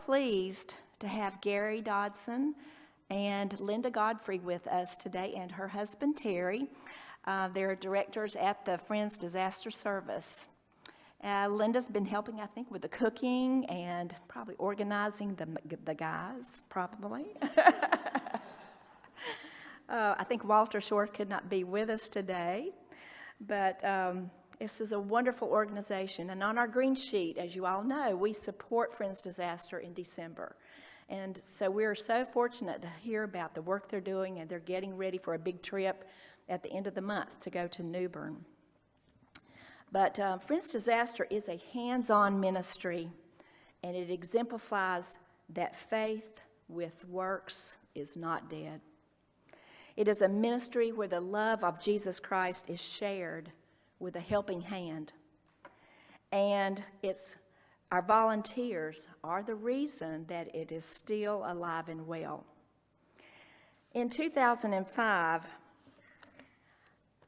pleased to have Gary Dodson and Linda Godfrey with us today, and her husband Terry. They're directors at the Friends Disaster Service. Linda's been helping, I think, with the cooking and probably organizing the guys, probably. I think Walter Shore could not be with us today, but this is a wonderful organization. And on our green sheet, as you all know, we support Friends Disaster in December. And so we're so fortunate to hear about the work they're doing, and they're getting ready for a big trip at the end of the month to go to New Bern. But Friends Disaster is a hands-on ministry, and it exemplifies that faith with works is not dead. It is a ministry where the love of Jesus Christ is shared with a helping hand. And our volunteers are the reason that it is still alive and well. In 2005,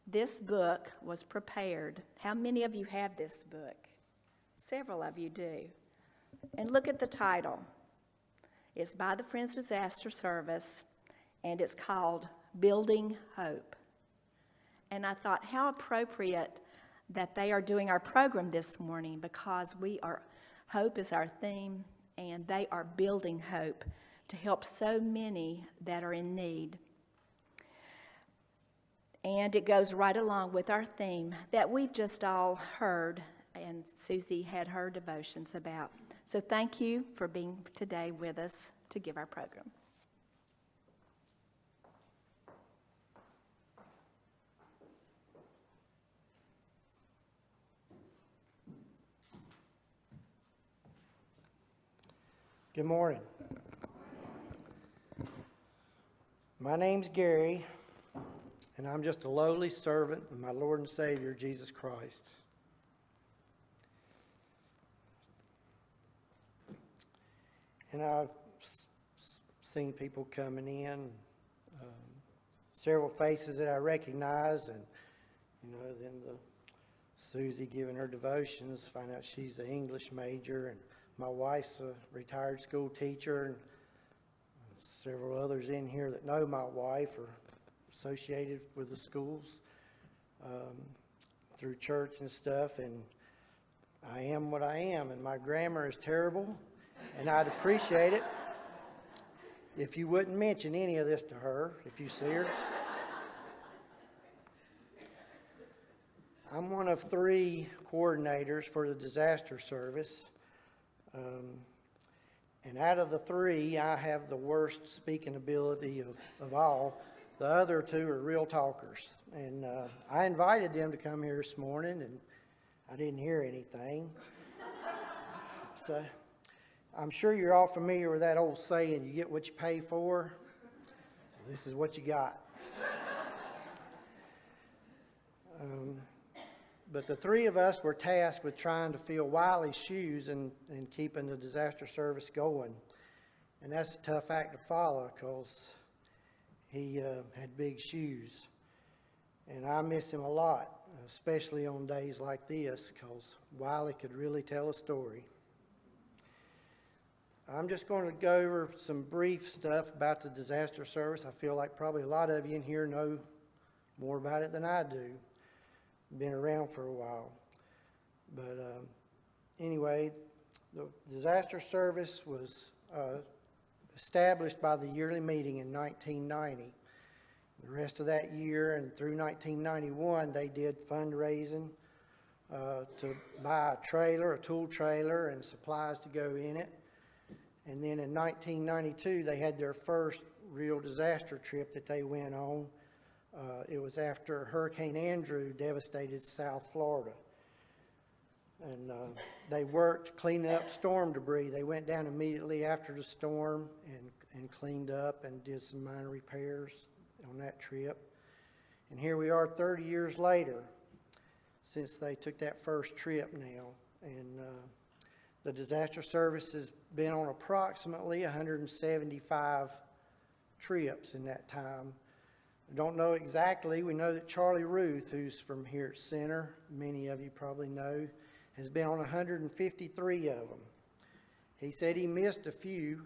this book was prepared. How many of you have this book? Several of you do. And look at the title. It's by the Friends Disaster Service, and it's called Building Hope. And I thought, how appropriate that they are doing our program this morning, because hope is our theme, and they are building hope to help so many that are in need. And it goes right along with our theme that we've just all heard, and Susie had her devotions about. So thank you for being today with us to give our program. Good morning. My name's Gary, and I'm just a lowly servant of my Lord and Savior, Jesus Christ. And I've seen people coming in, several faces that I recognize, and then Susie giving her devotions, find out she's an English major, and my wife's a retired school teacher, and several others in here that know my wife are associated with the schools through church and stuff. And I am what I am, and my grammar is terrible, and I'd appreciate it if you wouldn't mention any of this to her if you see her. I'm one of 3 coordinators for the disaster service. And out of the 3, I have the worst speaking ability of all. The other 2 are real talkers. And I invited them to come here this morning, and I didn't hear anything. So I'm sure you're all familiar with that old saying, you get what you pay for. This is what you got. But the 3 of us were tasked with trying to fill Wiley's shoes and keeping the disaster service going. And that's a tough act to follow, because he had big shoes. And I miss him a lot, especially on days like this, because Wiley could really tell a story. I'm just going to go over some brief stuff about the disaster service. I feel like probably a lot of you in here know more about it than I do. Been around for a while. But anyway, the disaster service was established by the yearly meeting in 1990. The rest of that year and through 1991, they did fundraising to buy a tool trailer, and supplies to go in it. And then in 1992, they had their first real disaster trip that they went on. It was after Hurricane Andrew devastated South Florida. And they worked cleaning up storm debris. They went down immediately after the storm and cleaned up and did some minor repairs on that trip. And here we are 30 years later since they took that first trip now. And the disaster service has been on approximately 175 trips in that time. I don't know exactly. We know that Charlie Ruth, who's from here at Center, many of you probably know, has been on 153 of them. He said he missed a few,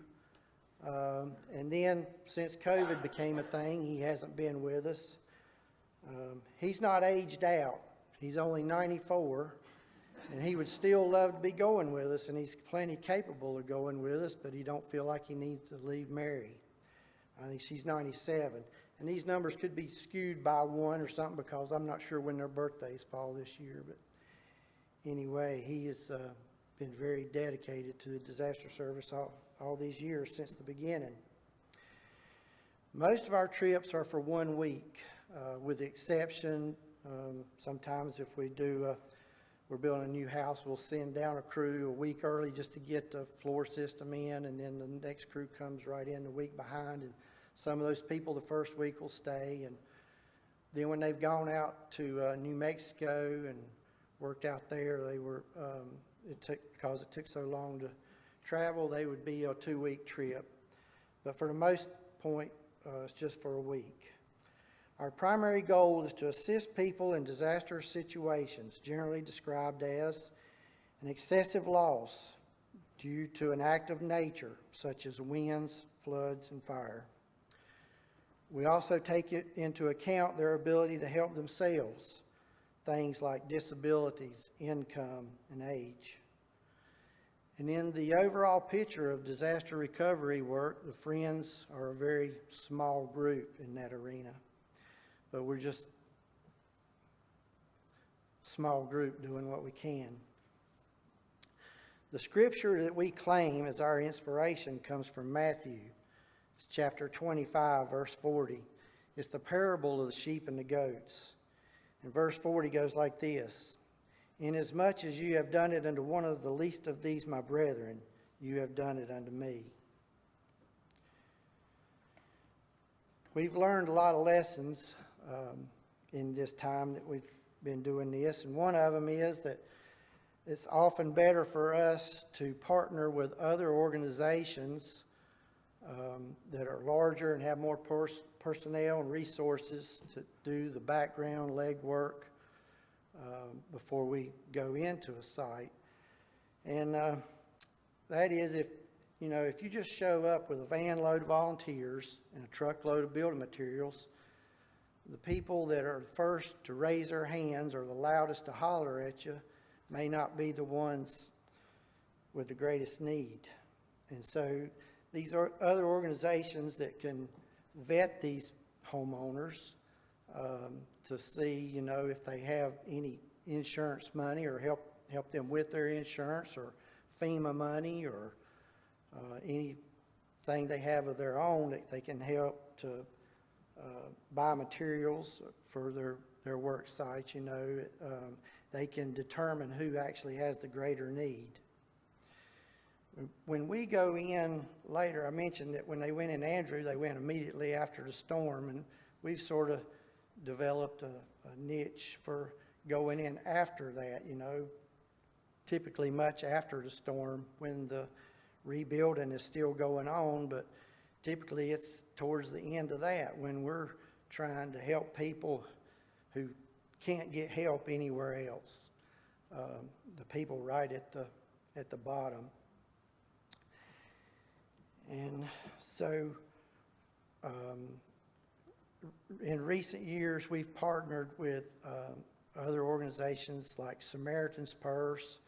and then since COVID became a thing, he hasn't been with us. He's not aged out. He's only 94, and he would still love to be going with us, and he's plenty capable of going with us, but he don't feel like he needs to leave Mary. I think she's 97. And these numbers could be skewed by one or something because I'm not sure when their birthdays fall this year. But anyway, he has been very dedicated to the disaster service all these years since the beginning. Most of our trips are for 1 week, with the exception, sometimes if we're building a new house, we'll send down a crew a week early just to get the floor system in, and then the next crew comes right in the week behind, and some of those people the first week will stay, and then when they've gone out to New Mexico and worked out there, they were, because it took so long to travel, they would be a 2-week trip. But for the most point, it's just for a week. Our primary goal is to assist people in disaster situations, generally described as an excessive loss due to an act of nature, such as winds, floods, and fire. We also take into account their ability to help themselves, things like disabilities, income, and age. And in the overall picture of disaster recovery work, the Friends are a very small group in that arena. But we're just a small group doing what we can. The scripture that we claim as our inspiration comes from Matthew. It's chapter 25, verse 40. It's the parable of the sheep and the goats. And verse 40 goes like this: "Inasmuch as you have done it unto one of the least of these my brethren, you have done it unto me." We've learned a lot of lessons in this time that we've been doing this, and one of them is that it's often better for us to partner with other organizations that are larger and have more personnel and resources to do the background legwork before we go into a site. And that is, if you just show up with a van load of volunteers and a truckload of building materials, the people that are first to raise their hands or the loudest to holler at you may not be the ones with the greatest need. And so these are other organizations that can vet these homeowners to see, if they have any insurance money, or help them with their insurance, or FEMA money, or anything they have of their own that they can help to buy materials for their work sites. They can determine who actually has the greater need. When we go in later, I mentioned that when they went in Andrew, they went immediately after the storm, and we've sort of developed a niche for going in after that, typically much after the storm when the rebuilding is still going on, but typically it's towards the end of that when we're trying to help people who can't get help anywhere else, the people right at the bottom. And so in recent years, we've partnered with other organizations like Samaritan's Purse,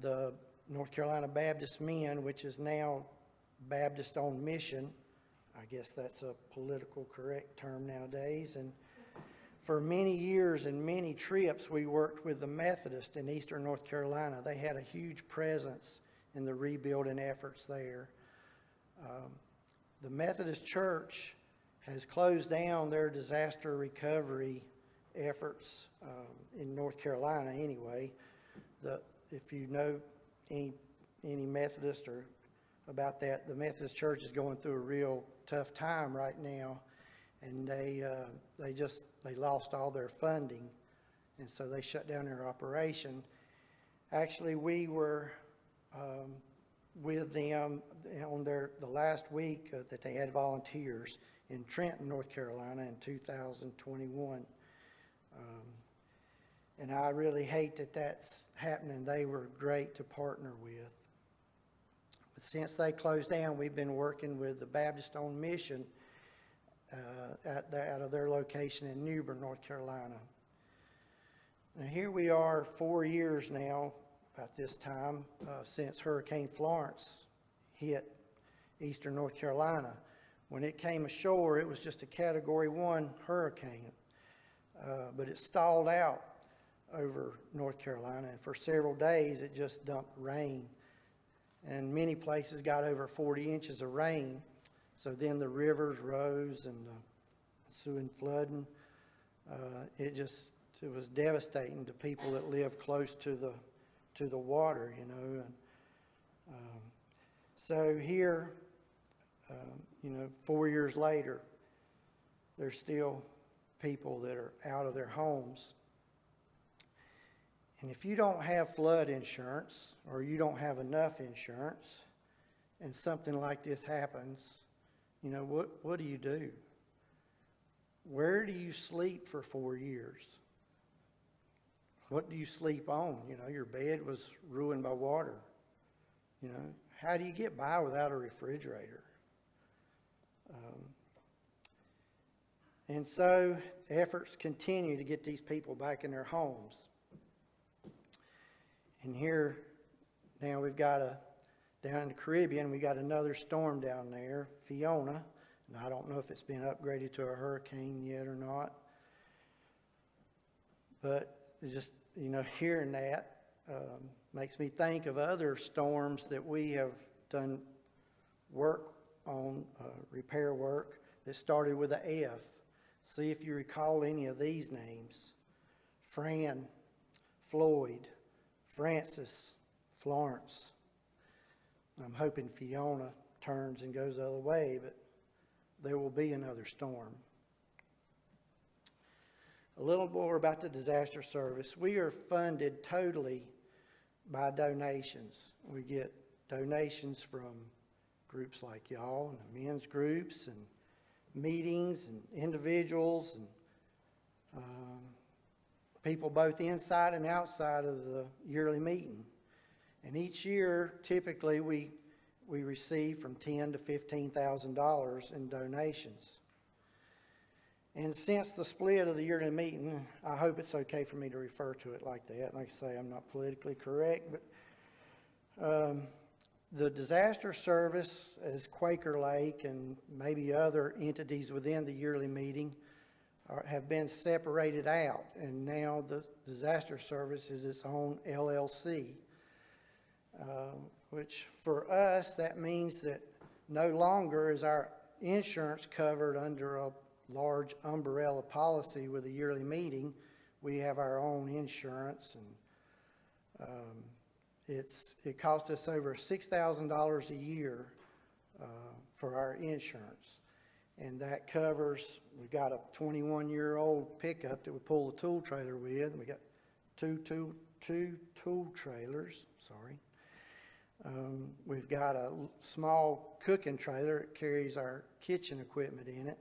the North Carolina Baptist Men, which is now Baptist on Mission. I guess that's a political correct term nowadays. And for many years and many trips, we worked with the Methodist in eastern North Carolina. They had a huge presence in the rebuilding efforts there. The Methodist Church has closed down their disaster recovery efforts in North Carolina anyway. If you know any Methodist or about that, the Methodist Church is going through a real tough time right now, and they lost all their funding, and so they shut down their operation. Actually, we were with them on the last week that they had volunteers in Trenton, North Carolina in 2021. And I really hate that that's happening. They were great to partner with. Since they closed down, we've been working with the Baptist on Mission out of their location in Newbern, North Carolina. Now here we are 4 years now, about this time, since Hurricane Florence hit eastern North Carolina. When it came ashore, it was just a Category 1 hurricane, but it stalled out over North Carolina, and for several days it just dumped rain. And many places got over 40 inches of rain. So then the rivers rose and ensuing flooding. It was devastating to people that live close to the water, you know. And, so here, 4 years later, there's still people that are out of their homes. And if you don't have flood insurance, or you don't have enough insurance, and something like this happens, what do you do? Where do you sleep for 4 years? What do you sleep on? Your bed was ruined by water. How do you get by without a refrigerator? And so efforts continue to get these people back in their homes. And here, now we've got down in the Caribbean, we got another storm down there, Fiona. And I don't know if it's been upgraded to a hurricane yet or not. But just, hearing that makes me think of other storms that we have done work on, repair work, that started with an F. See if you recall any of these names. Fran, Floyd, Francis, Florence. I'm hoping Fiona turns and goes the other way, but there will be another storm. A little more about the disaster service. We are funded totally by donations. We get donations from groups like y'all, and the men's groups, and meetings, and individuals, and people both inside and outside of the yearly meeting. And each year, typically, we receive from $10,000 to $15,000 in donations. And since the split of the yearly meeting, I hope it's okay for me to refer to it like that. Like I say, I'm not politically correct, but the disaster service, as Quaker Lake and maybe other entities within the yearly meeting, have been separated out, and now the disaster service is its own LLC, which for us, that means that no longer is our insurance covered under a large umbrella policy with a yearly meeting. We have our own insurance, and it cost us over $6,000 a year for our insurance. And that covers, we've got a 21-year-old pickup that we pull the tool trailer with. We got two tool trailers, sorry. We've got a small cooking trailer that carries our kitchen equipment in it,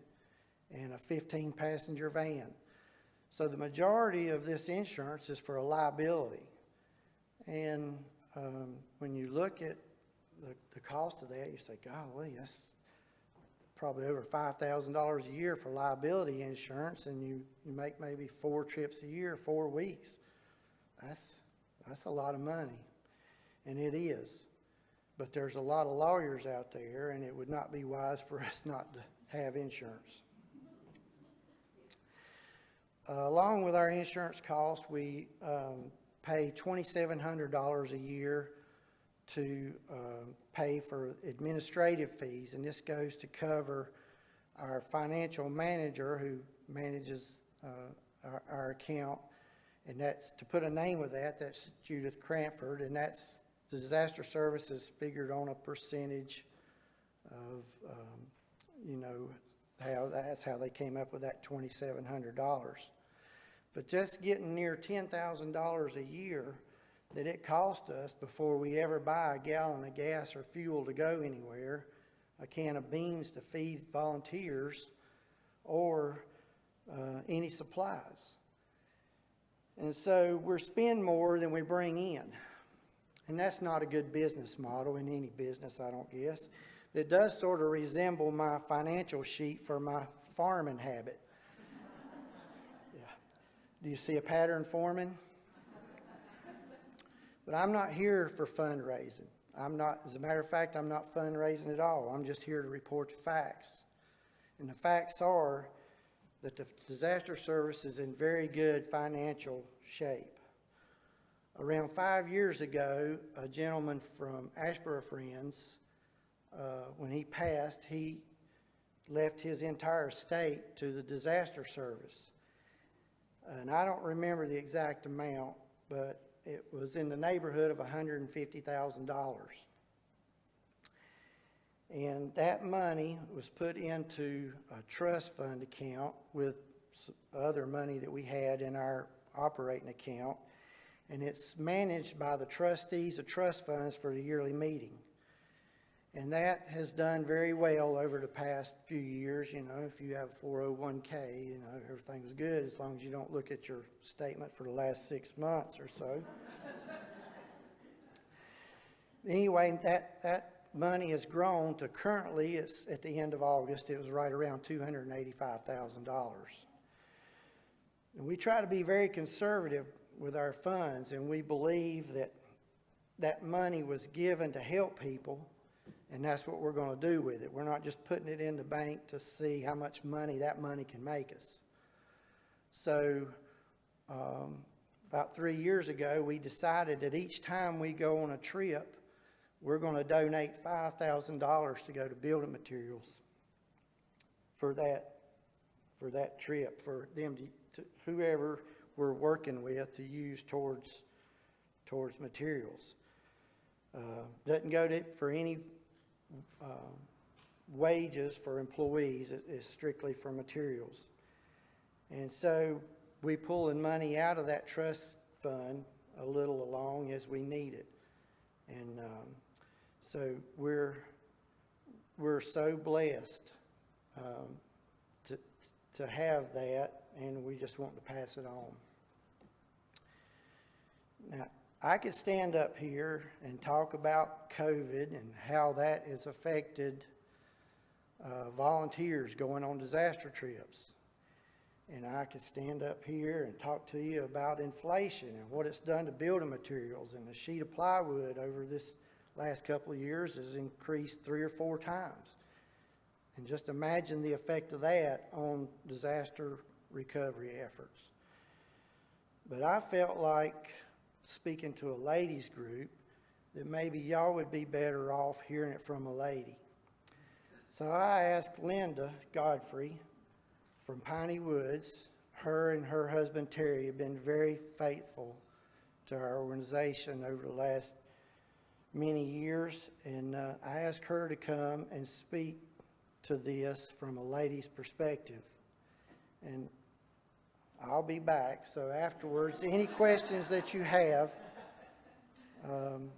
and a 15-passenger van. So the majority of this insurance is for a liability. And when you look at the cost of that, you say, golly, that's probably over $5,000 a year for liability insurance, and you make maybe 4 trips a year, 4 weeks. That's a lot of money, and it is. But there's a lot of lawyers out there, and it would not be wise for us not to have insurance. Along with our insurance costs, we pay $2,700 a year to pay for administrative fees, and this goes to cover our financial manager who manages our account, and that's, to put a name with that, that's Judith Cranford, and that's the disaster service is figured on a percentage of, that's how they came up with that $2,700. But just getting near $10,000 a year that it cost us before we ever buy a gallon of gas or fuel to go anywhere, a can of beans to feed volunteers, or any supplies. And so we're spending more than we bring in. and that's not a good business model in any business, I don't guess. It does sort of resemble my financial sheet for my farming habit. Yeah. Do you see a pattern forming? But I'm not here for fundraising. As a matter of fact, I'm not fundraising at all. I'm just here to report the facts. And the facts are that the disaster service is in very good financial shape. Around 5 years ago, a gentleman from Ashboro Friends, when he passed, he left his entire estate to the disaster service. And I don't remember the exact amount, but it was in the neighborhood of $150,000. And that money was put into a trust fund account with other money that we had in our operating account. And it's managed by the trustees of trust funds for the yearly meeting. And that has done very well over the past few years. You know, if you have a 401k, you know, everything's good as long as you don't look at your statement for the last 6 months or so. Anyway, that money has grown to currently, it's at the end of August, it was right around $285,000. And we try to be very conservative with our funds, and we believe that that money was given to help people, and that's what we're going to do with it. We're not just putting it in the bank to see how much money that money can make us. So about 3 years ago, we decided that each time we go on a trip, we're going to donate $5,000 to go to building materials for that trip, for them to whoever we're working with to use towards materials. Doesn't go to for any wages for employees. It's strictly for materials. And so we pulling money out of that trust fund a little along as we need it. And so we're so blessed to have that, and we just want to pass it on. Now, I could stand up here and talk about COVID and how that has affected volunteers going on disaster trips. And I could stand up here and talk to you about inflation and what it's done to building materials. And the sheet of plywood over this last couple of years has increased 3 or 4 times. And just imagine the effect of that on disaster recovery efforts. But I felt like, speaking to a ladies group, that maybe y'all would be better off hearing it from a lady. So I asked Linda Godfrey from Piney Woods. Her and her husband Terry have been very faithful to our organization over the last many years, and I asked her to come and speak to this from a lady's perspective. And I'll be back, so afterwards, any questions that you have,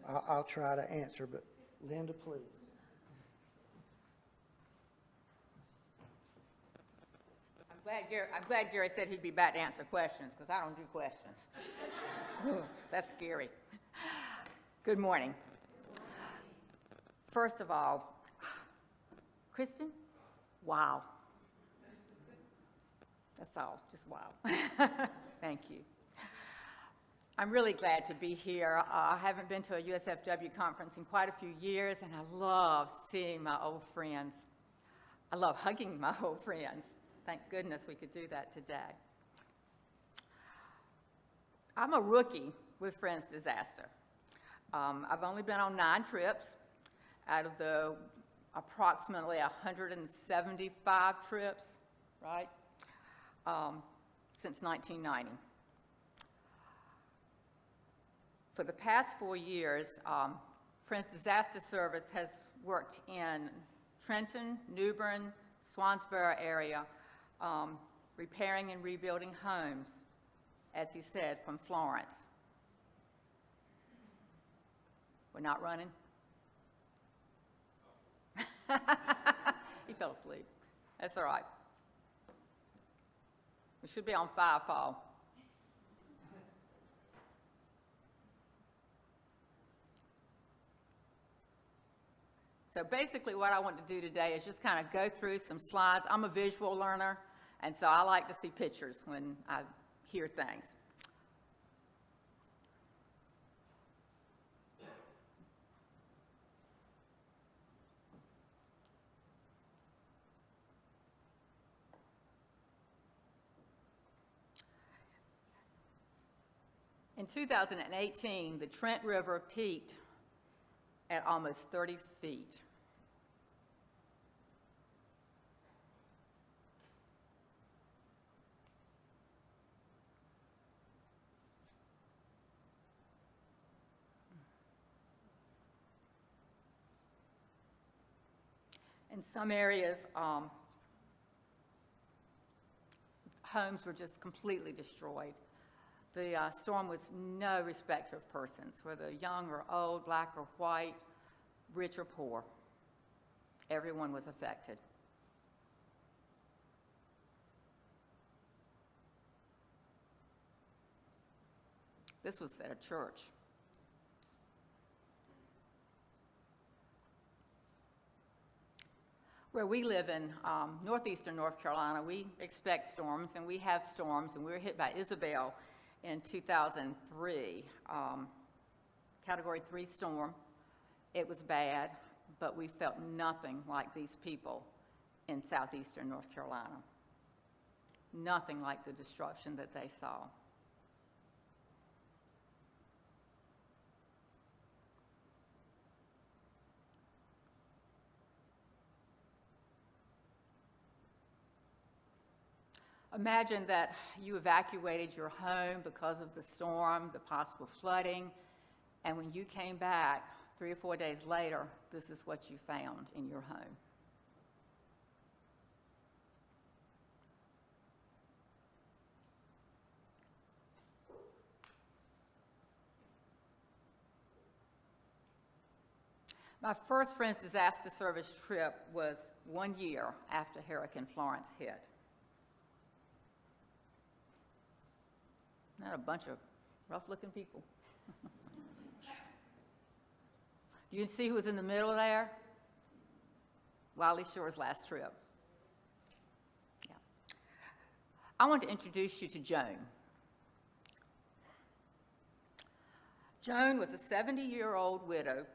I'll try to answer. But Linda, please. I'm glad Gary said he'd be back to answer questions, because I don't do questions. That's scary. Good morning. First of all, Kristen, wow. That's all, just wow. Thank you. I'm really glad to be here. I haven't been to a USFW conference in quite a few years, and I love seeing my old friends. I love hugging my old friends. Thank goodness we could do that today. I'm a rookie with Friends Disaster. I've only been on 9 trips out of the approximately 175 trips, right, since 1990. For the past 4 years, Friends Disaster Service has worked in Trenton, New Bern, Swansboro area, repairing and rebuilding homes, as he said, from Florence. We're not running? He fell asleep. That's all right. We should be on 5, Paul. So basically what I want to do today is just kind of go through some slides. I'm a visual learner, and so I like to see pictures when I hear things. In 2018, the Trent River peaked at almost 30 feet. In some areas, homes were just completely destroyed. The storm was no respecter of persons, whether young or old, black or white, rich or poor. Everyone was affected. This was at a church. Where we live in northeastern North Carolina, we expect storms, and we have storms, and we were hit by Isabel in 2003, Category 3 storm. It was bad, but we felt nothing like these people in southeastern North Carolina. Nothing like the destruction that they saw. Imagine that you evacuated your home because of the storm, the possible flooding, and when you came back 3 or 4 days later, this is what you found in your home. My first Friends Disaster Service trip was 1 year after Hurricane Florence hit. Not a bunch of rough-looking people. Do you see who was in the middle there? Wiley Shore's last trip. Yeah. I want to introduce you to Joan. Joan was a 70-year-old widow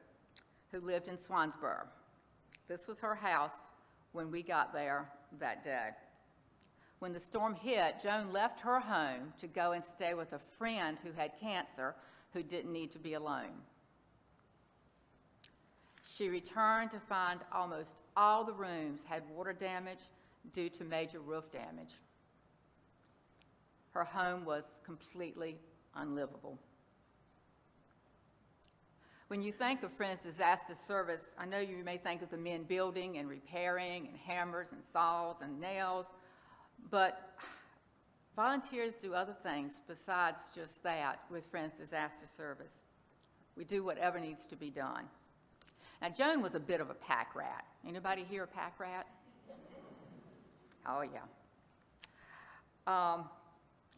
who lived in Swansboro. This was her house when we got there that day. When the storm hit, Joan left her home to go and stay with a friend who had cancer who didn't need to be alone. She returned to find almost all the rooms had water damage due to major roof damage. Her home was completely unlivable. When you think of Friends Disaster Service, I know you may think of the men building and repairing and hammers and saws and nails, but volunteers do other things besides just that with Friends Disaster Service. We do whatever needs to be done. Now, Joan was a bit of a pack rat. Anybody here a pack rat? Oh, yeah.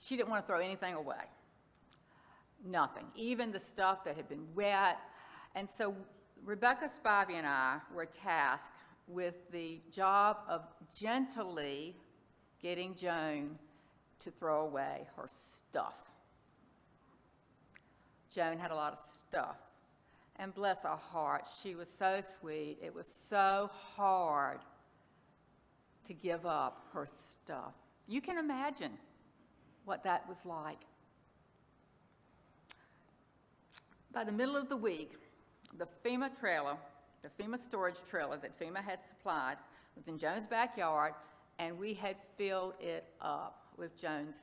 She didn't want to throw anything away. Nothing, even the stuff that had been wet. And so Rebecca Spivey and I were tasked with the job of gently getting Joan to throw away her stuff. Joan had a lot of stuff. And bless her heart, she was so sweet. It was so hard to give up her stuff. You can imagine what that was like. By the middle of the week, the FEMA storage trailer that FEMA had supplied was in Joan's backyard, and we had filled it up with Joan's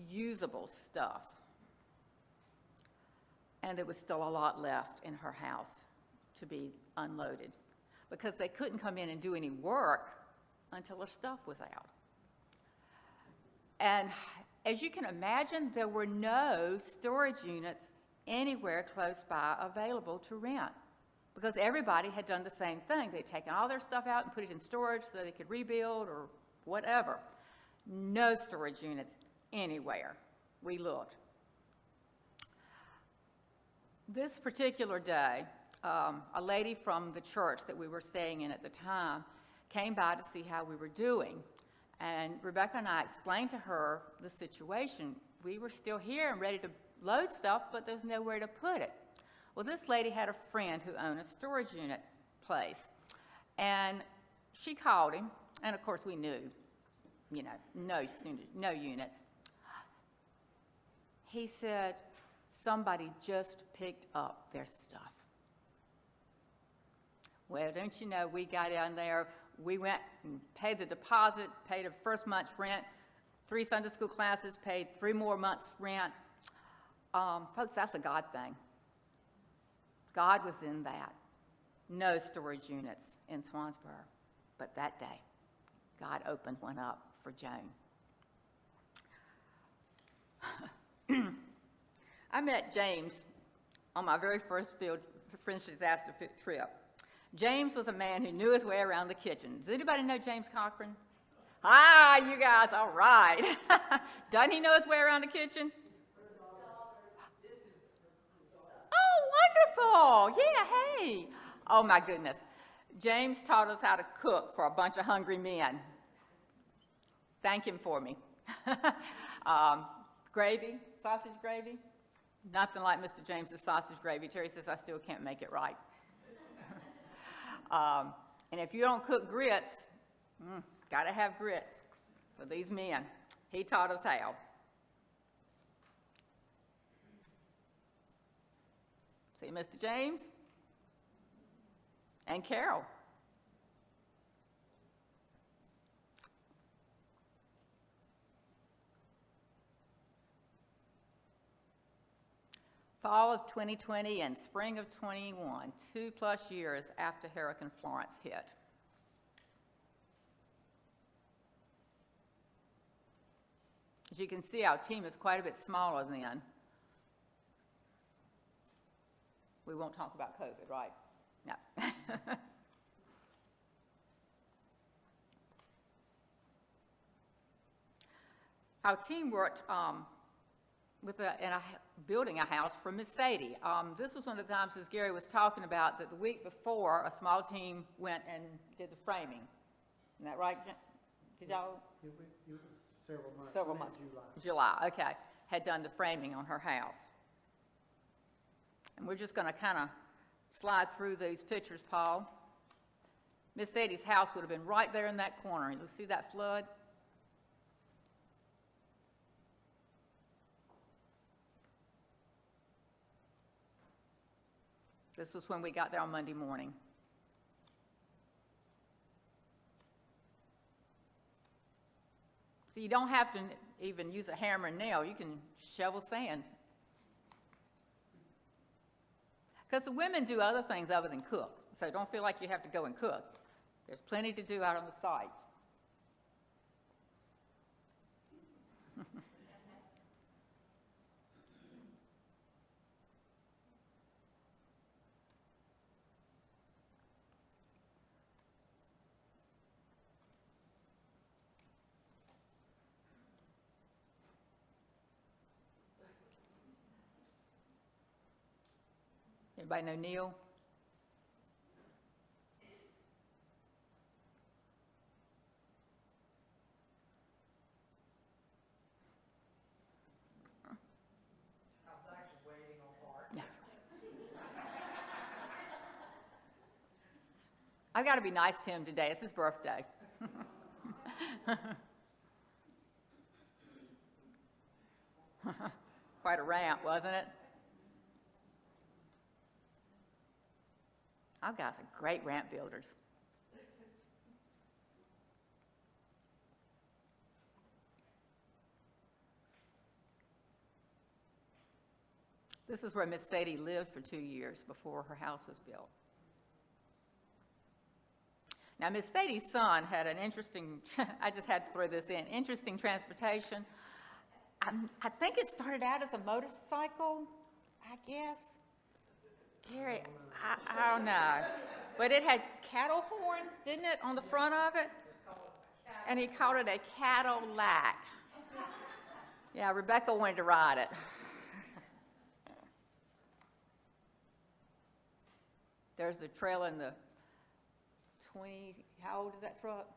usable stuff. And there was still a lot left in her house to be unloaded because they couldn't come in and do any work until her stuff was out. And as you can imagine, there were no storage units anywhere close by available to rent because everybody had done the same thing. They'd taken all their stuff out and put it in storage so they could rebuild or whatever. No storage units anywhere. We looked. This particular day, a lady from the church that we were staying in at the time came by to see how we were doing. And Rebecca and I explained to her the situation. We were still here and ready to load stuff, but there's nowhere to put it. Well, this lady had a friend who owned a storage unit place, and she called him, and of course we knew, you know, no units. He said, somebody just picked up their stuff. Well, don't you know, we got down there, we went and paid the deposit, paid the first month's rent, 3 Sunday school classes, paid 3 more months' rent. Folks, that's a God thing. God was in that. No storage units in Swansboro. But that day, God opened one up for Joan. I met James on my very first French disaster trip. James was a man who knew his way around the kitchen. Does anybody know James Cochran? Ah, you guys, all right. Doesn't he know his way around the kitchen? Oh, wonderful. Yeah, hey. Oh, my goodness. James taught us how to cook for a bunch of hungry men. Thank him for me. Gravy, sausage gravy. Nothing like Mr. James's sausage gravy. Terry says I still can't make it right. And if you don't cook grits, gotta have grits for these men. He taught us how. See Mr. James and Carol. Fall of 2020 and spring of 21, 2+ years after Hurricane Florence hit. As you can see, our team is quite a bit smaller then. We won't talk about COVID, right? No. Our team worked building a house for Miss Sadie. This was one of the times, as Gary was talking about, that the week before, a small team went and did the framing. Isn't that right, did y'all? It was several months. Several months. July, okay. Had done the framing on her house. And we're just going to kind of slide through these pictures, Paul. Miss Sadie's house would have been right there in that corner. You see that flood? This was when we got there on Monday morning. So you don't have to even use a hammer and nail. You can shovel sand. Because the women do other things other than cook. So don't feel like you have to go and cook. There's plenty to do out on the site. Everybody know Neil? I was actually waiting on part. Yeah. I've got to be nice to him today. It's his birthday. Quite a rant, wasn't it? Our guys are great ramp builders. This is where Miss Sadie lived for 2 years before her house was built. Now, Miss Sadie's son had an interesting, I just had to throw this in, interesting transportation. I think it started out as a motorcycle, I guess. Gary, I don't know. But it had cattle horns, didn't it, on the front of it? And he called it a Cadillac. Yeah, Rebecca wanted to ride it. There's the trailer in the 20, how old is that truck?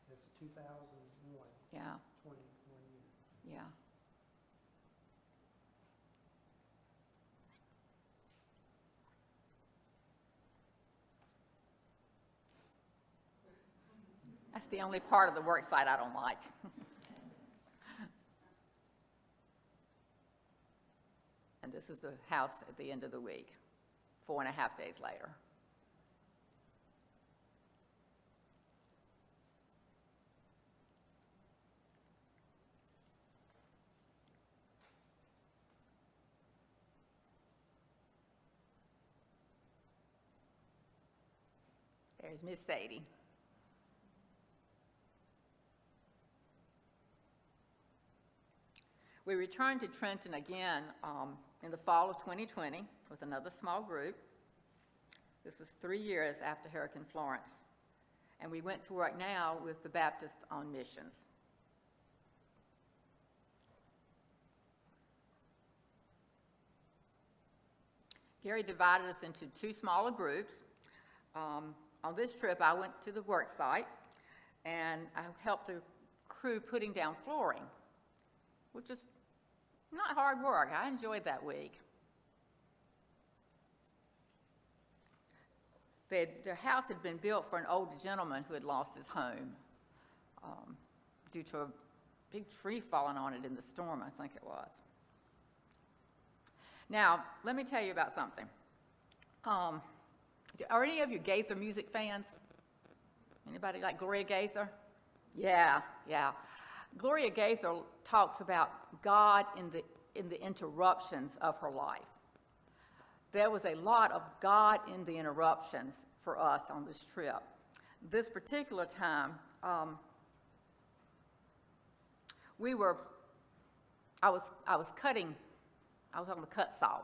That's 2001, Yeah, 21 years. yeah. That's the only part of the work site I don't like. And this is the house at the end of the week, 4.5 days later. There's Miss Sadie. We returned to Trenton again in the fall of 2020 with another small group. This was 3 years after Hurricane Florence. And we went to work now with the Baptist on missions. Gary divided us into 2 smaller groups. On this trip, I went to the work site, and I helped the crew putting down flooring, which is not hard work. I enjoyed that week. The house had been built for an older gentleman who had lost his home due to a big tree falling on it in the storm, I think it was. Now, let me tell you about something. Are any of you Gaither music fans? Anybody like Gloria Gaither? Yeah. Gloria Gaither talks about God in the interruptions of her life. There was a lot of God in the interruptions for us on this trip. This particular time, I was on the cut saw.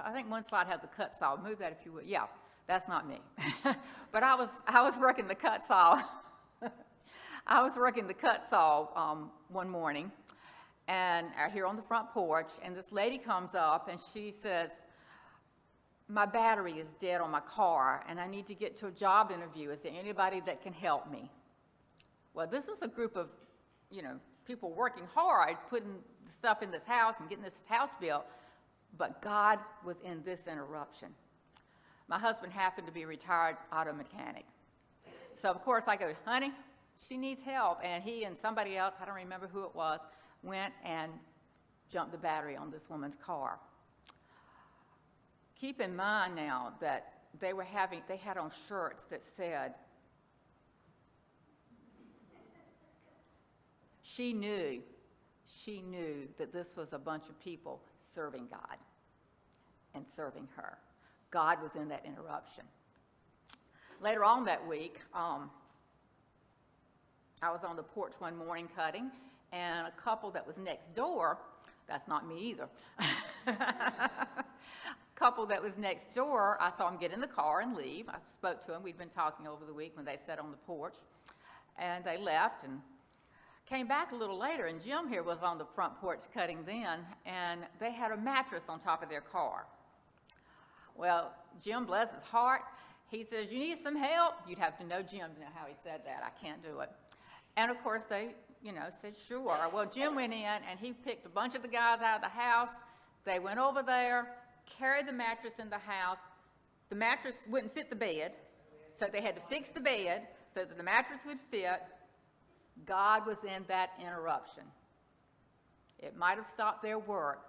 I think one slide has a cut saw. Move that if you would. Yeah, that's not me. But I was working the cut saw. I was working the cut saw one morning, and here on the front porch, and this lady comes up and she says, "My battery is dead on my car, and I need to get to a job interview. Is there anybody that can help me?" Well, this is a group of, people working hard, putting stuff in this house and getting this house built, but God was in this interruption. My husband happened to be a retired auto mechanic. So, of course, I go, "Honey, she needs help." And he and somebody else, I don't remember who it was, went and jumped the battery on this woman's car. Keep in mind now that they had on shirts that said, she knew that this was a bunch of people serving God and serving her. God was in that interruption. Later on that week, I was on the porch one morning cutting, and a couple that was next door, that's not me either, couple that was next door, I saw them get in the car and leave. I spoke to them. We'd been talking over the week when they sat on the porch, and they left and came back a little later, and Jim here was on the front porch cutting then, and they had a mattress on top of their car. Well, Jim, bless his heart, he says, "You need some help?" You'd have to know Jim to know how he said that. I can't do it. And of course they, said sure. Well, Jim went in and he picked a bunch of the guys out of the house. They went over there, carried the mattress in the house. The mattress wouldn't fit the bed, so they had to fix the bed so that the mattress would fit. God was in that interruption. It might have stopped their work,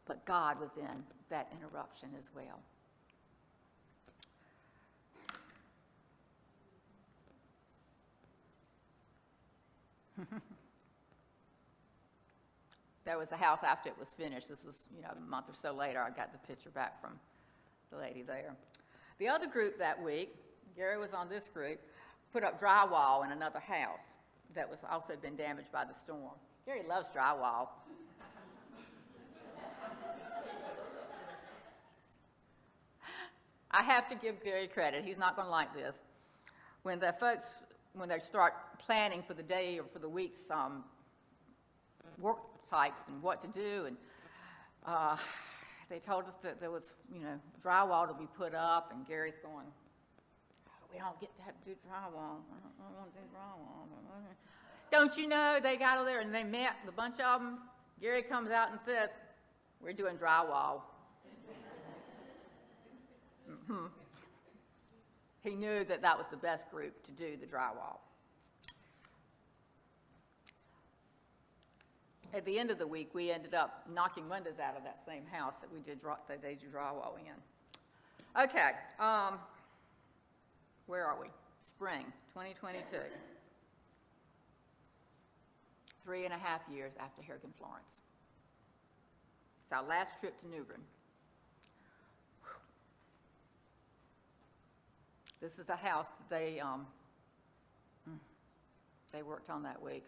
but God was in that interruption as well. There was a house after it was finished. This was, a month or so later. I got the picture back from the lady there. The other group that week, Gary was on this group, put up drywall in another house that was also been damaged by the storm. Gary loves drywall. I have to give Gary credit. He's not going to like this. When the folks, when they start planning for the day or for the week's work sites and what to do, and they told us that there was, drywall to be put up, and Gary's going, "Oh, we don't get to have to do drywall. I don't want to do drywall." Don't you know, they got over there and they met, the bunch of them. Gary comes out and says, "We're doing drywall." He knew that that was the best group to do the drywall. At the end of the week, we ended up knocking windows out of that same house that that they did drywall in. Okay, where are we? Spring 2022. 3.5 years after Hurricane Florence. It's our last trip to New Bern. This is a house that they worked on that week.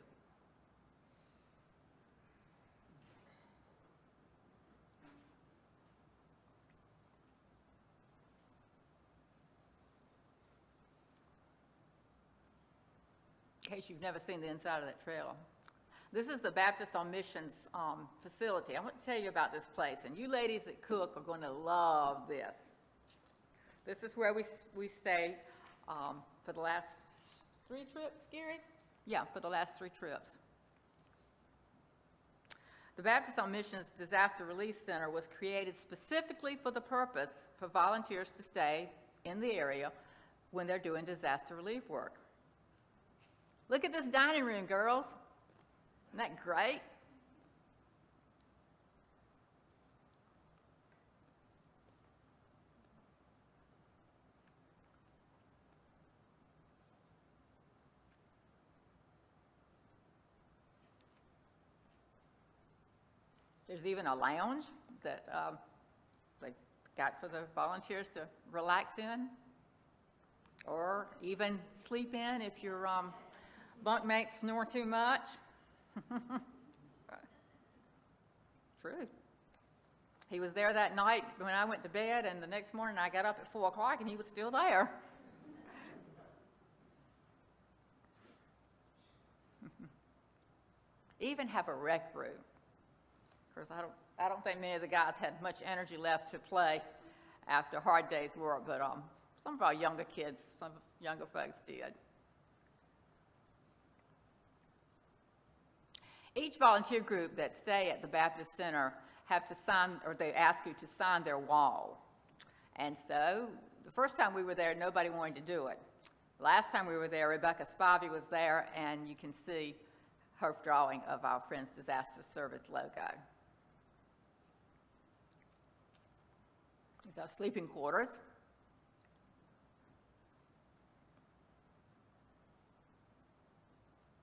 In case you've never seen the inside of that trailer. This is the Baptist on Missions facility. I want to tell you about this place, and you ladies that cook are going to love this. This is where we stay for the last 3 trips, Gary? Yeah, for the last 3 trips. The Baptist on Missions Disaster Relief Center was created specifically for the purpose for volunteers to stay in the area when they're doing disaster relief work. Look at this dining room, girls. Isn't that great? There's even a lounge that they got for the volunteers to relax in, or even sleep in if your bunkmates snore too much. True. He was there that night when I went to bed, and the next morning I got up at 4 o'clock and he was still there. Even have a rec room. Of course, I don't think many of the guys had much energy left to play after a hard day's work, but some of our younger kids, some younger folks did. Each volunteer group that stay at the Baptist Center have to sign, or they ask you to sign their wall. And so, the first time we were there, nobody wanted to do it. Last time we were there, Rebecca Spivey was there, and you can see her drawing of our Friends Disaster Service logo. These are sleeping quarters.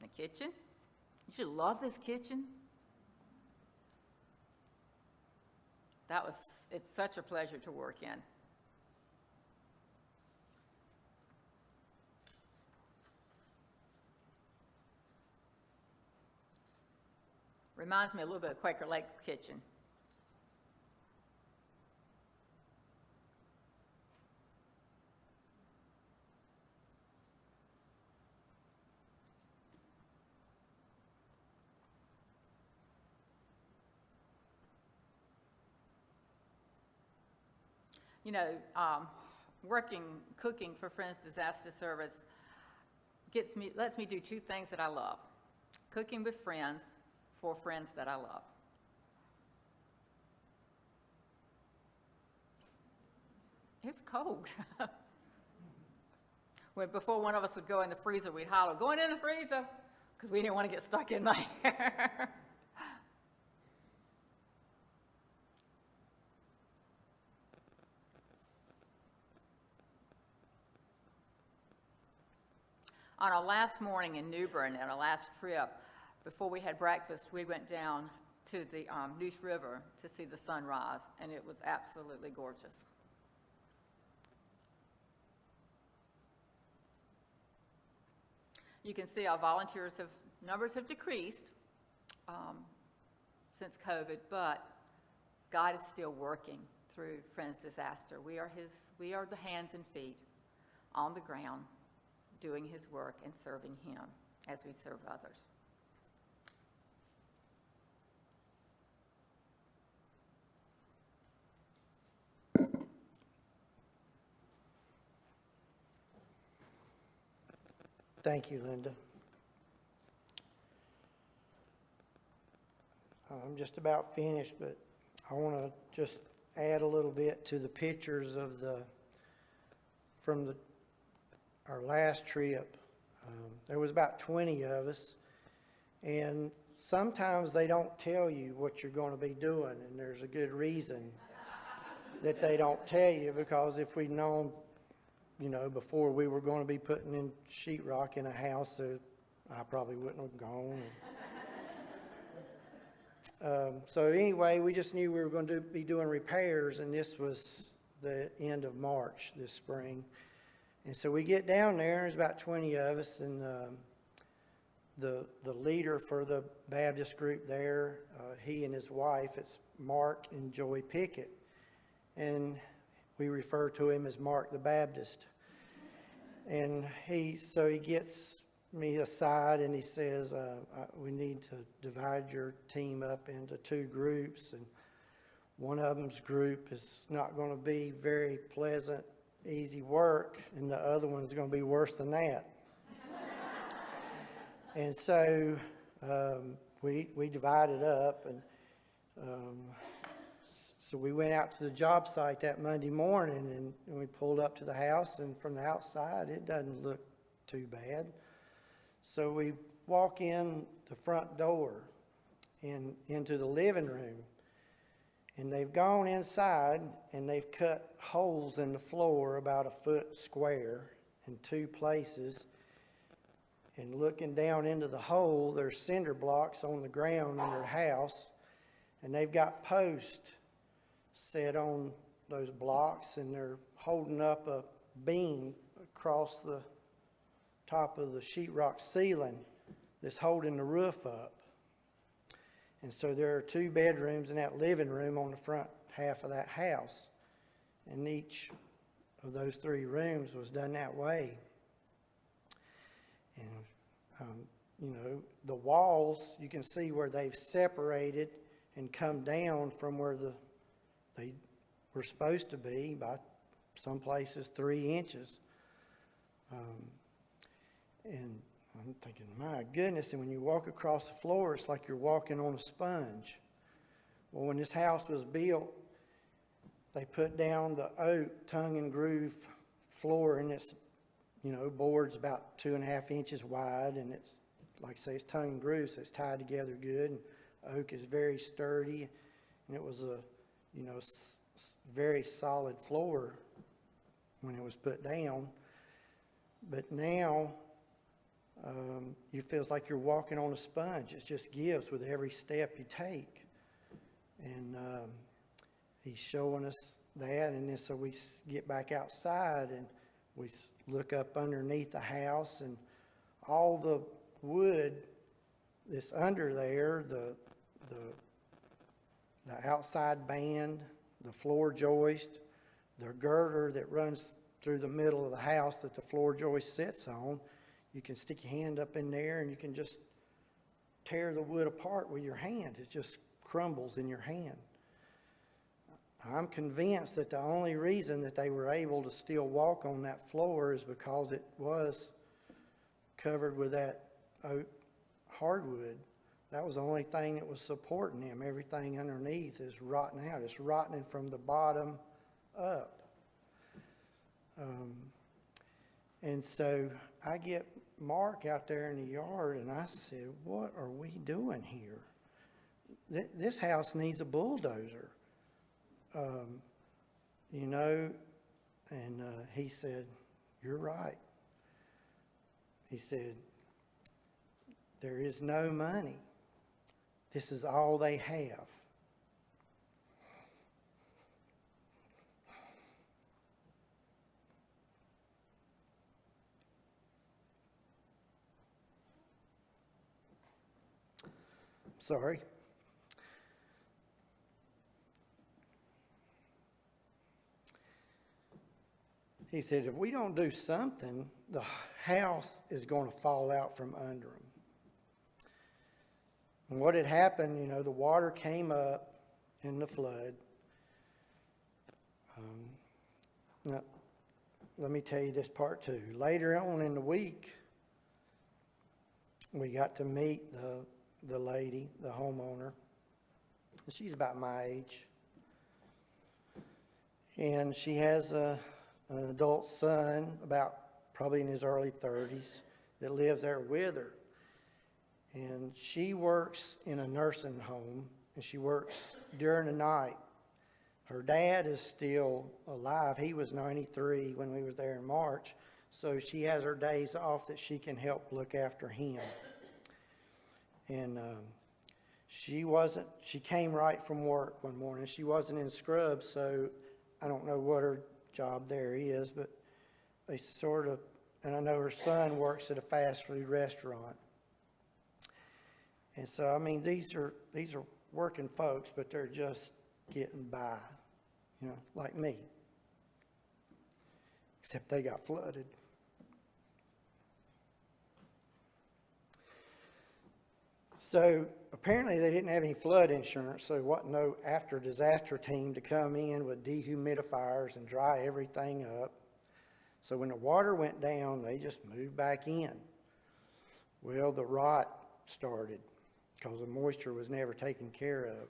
The kitchen. You should love this kitchen. It's such a pleasure to work in. Reminds me a little bit of Quaker Lake kitchen. You know, cooking for Friends Disaster Service lets me do 2 things that I love. Cooking with friends for friends that I love. It's cold. Before one of us would go in the freezer, we'd holler, "Going in the freezer," because we didn't want to get stuck in there. On our last morning in New Bern, and our last trip, before we had breakfast, we went down to the Neuse River to see the sunrise, and it was absolutely gorgeous. You can see our numbers have decreased since COVID, but God is still working through Friends Disaster. We are the hands and feet on the ground, doing His work and serving Him as we serve others. Thank you, Linda. I'm just about finished, but I want to just add a little bit to the pictures of our last trip. There was about 20 of us, and sometimes they don't tell you what you're going to be doing, and there's a good reason that they don't tell you, because if we'd known, before we were going to be putting in sheetrock in a house, I probably wouldn't have gone. So anyway, we just knew we were going to be doing repairs, and this was the end of March this spring. And so we get down there, there's about 20 of us, and the leader for the Baptist group there, he and his wife, it's Mark and Joy Pickett. And we refer to him as Mark the Baptist. And he gets me aside and he says, we need to divide your team up into two groups, and one of them's group is not going to be very pleasant, easy work, and the other one's going to be worse than that. And so we divided up, and so we went out to the job site that Monday morning, and we pulled up to the house, and from the outside it doesn't look too bad. So we walk in the front door and into the living room, and they've gone inside and they've cut holes in the floor about a foot square in two places. And looking down into the hole, there's cinder blocks on the ground in their house, and they've got posts set on those blocks, and they're holding up a beam across the top of the sheetrock ceiling that's holding the roof up. And so there are two bedrooms in that living room on the front half of that house, and each of those three rooms was done that way. And the walls, you can see where they've separated and come down from where they were supposed to be by some places 3 inches. And I'm thinking, my goodness, and when you walk across the floor, it's like you're walking on a sponge. Well, when this house was built, they put down the oak tongue and groove floor, and it's, board's about 2.5 inches wide, and it's, like I say, it's tongue and groove, so it's tied together good, and oak is very sturdy, and it was a, very solid floor when it was put down. But now, it feels like you're walking on a sponge. It just gives with every step you take. And he's showing us that, and then so we get back outside and we look up underneath the house, and all the wood that's under there, the outside band, the floor joist, the girder that runs through the middle of the house that the floor joist sits on, you can stick your hand up in there and you can just tear the wood apart with your hand. It just crumbles in your hand. I'm convinced that the only reason that they were able to still walk on that floor is because it was covered with that oak hardwood. That was the only thing that was supporting them. Everything underneath is rotting out. It's rotting from the bottom up. And so I get Mark out there in the yard, and I said, what are we doing here? This house needs a bulldozer. And he said, you're right. He said, there is no money. This is all they have. Sorry. He said, if we don't do something, the house is going to fall out from under them. And what had happened, the water came up in the flood. Now, let me tell you this part too. Later on in the week, we got to meet the lady, the homeowner. She's about my age. And she has an adult son, about probably in his early 30s, that lives there with her. And she works in a nursing home, and she works during the night. Her dad is still alive. He was 93 when we was there in March, so she has her days off that she can help look after him. And she came right from work one morning. She wasn't in scrubs, so I don't know what her job there is, but they sort of, and I know her son works at a fast food restaurant. And so, I mean, these are working folks, but they're just getting by, you know, like me. Except they got flooded. So apparently they didn't have any flood insurance, so there wasn't no after disaster team to come in with dehumidifiers and dry everything up. So when the water went down, they just moved back in. Well, the rot started because the moisture was never taken care of.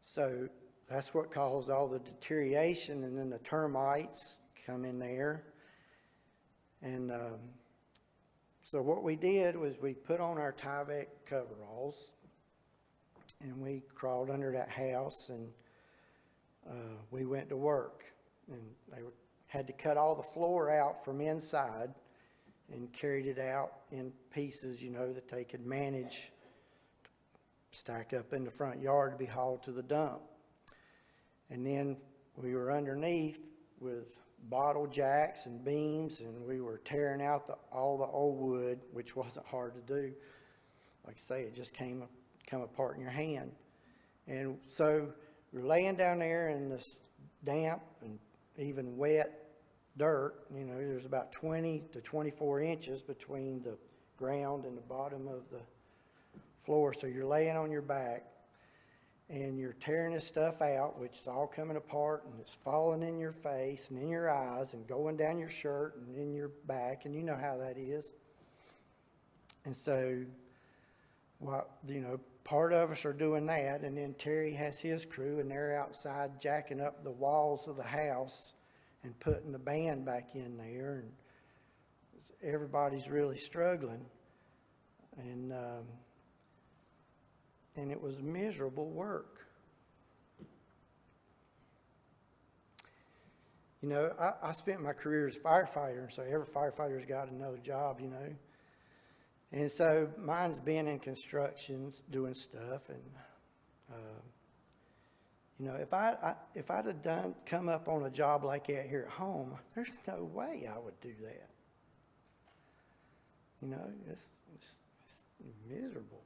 So that's what caused all the deterioration, and then the termites come in there. And so what we did was we put on our Tyvek coveralls, and we crawled under that house, and we went to work. And they had to cut all the floor out from inside and carried it out in pieces, you know, that they could manage to stack up in the front yard to be hauled to the dump. And then we were underneath with bottle jacks and beams, and we were tearing out all the old wood, which wasn't hard to do. Like I say, it just come apart in your hand. And so we're laying down there in this damp and even wet dirt. You know, there's about 20 to 24 inches between the ground and the bottom of the floor. So you're laying on your back, and you're tearing this stuff out, which is all coming apart, and it's falling in your face and in your eyes and going down your shirt and in your back, and you know how that is. And so, well, you know, part of us are doing that, and then Terry has his crew, and they're outside jacking up the walls of the house and putting the band back in there, and everybody's really struggling. And it was miserable work. You know, I spent my career as a firefighter, and so every firefighter's got another job, you know. And so mine's been in construction, doing stuff, and you know, if I'd have come up on a job like that here at home, there's no way I would do that. You know, it's miserable.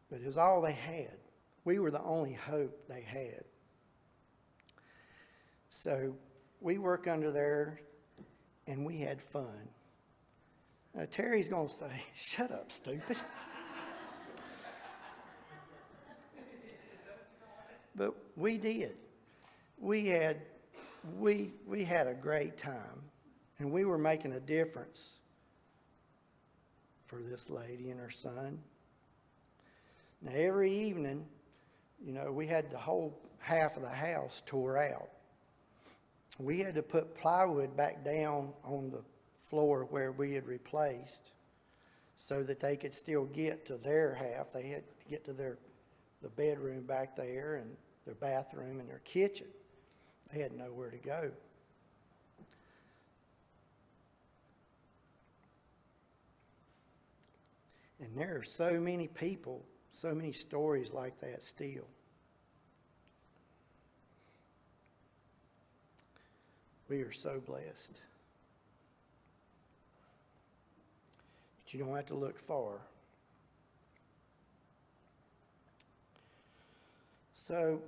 But it was all they had. We were the only hope they had. So we work under there, and we had fun. Now, Terry's going to say, "Shut up, stupid." But we did. We had a great time, and we were making a difference for this lady and her son. Now, every evening, you know, we had the whole half of the house tore out. We had to put plywood back down on the floor where we had replaced so that they could still get to their half. They had to get to the bedroom back there and their bathroom and their kitchen. They had nowhere to go. And there are so many people, so many stories like that still. We are so blessed. But you don't have to look far. So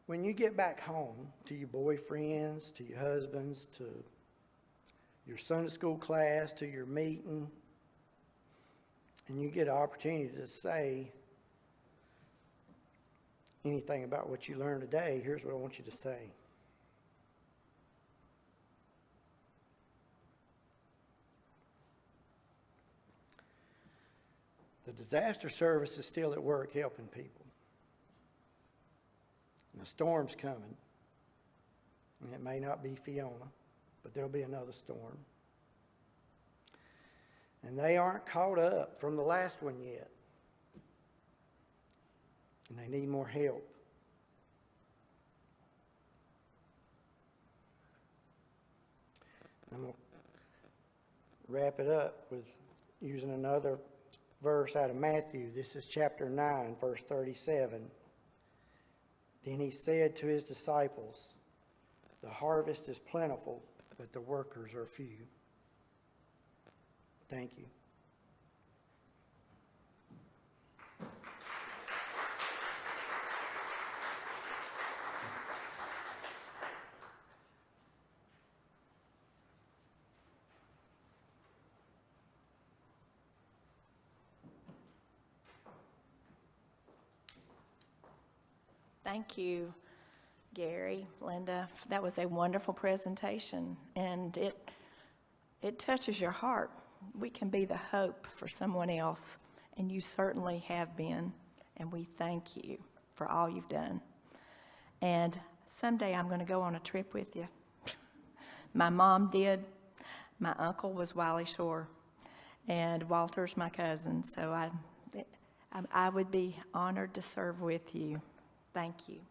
when you get back home to your boyfriends, to your husbands, to your Sunday school class, to your meeting, and you get an opportunity to say anything about what you learned today, here's what I want you to say. The disaster service is still at work helping people. And a storm's coming. And it may not be Fiona, but there'll be another storm. And they aren't caught up from the last one yet. And they need more help. I'm going to wrap it up with using another verse out of Matthew. This is chapter 9, verse 37. Then he said to his disciples, "The harvest is plentiful, but the workers are few." Thank you. Thank you, Gary, Linda. That was a wonderful presentation, and it touches your heart. We can be the hope for someone else, and you certainly have been, and we thank you for all you've done. And someday I'm going to go on a trip with you. My mom did. My uncle was Wiley Shore, and Walter's my cousin, so I would be honored to serve with you. Thank you.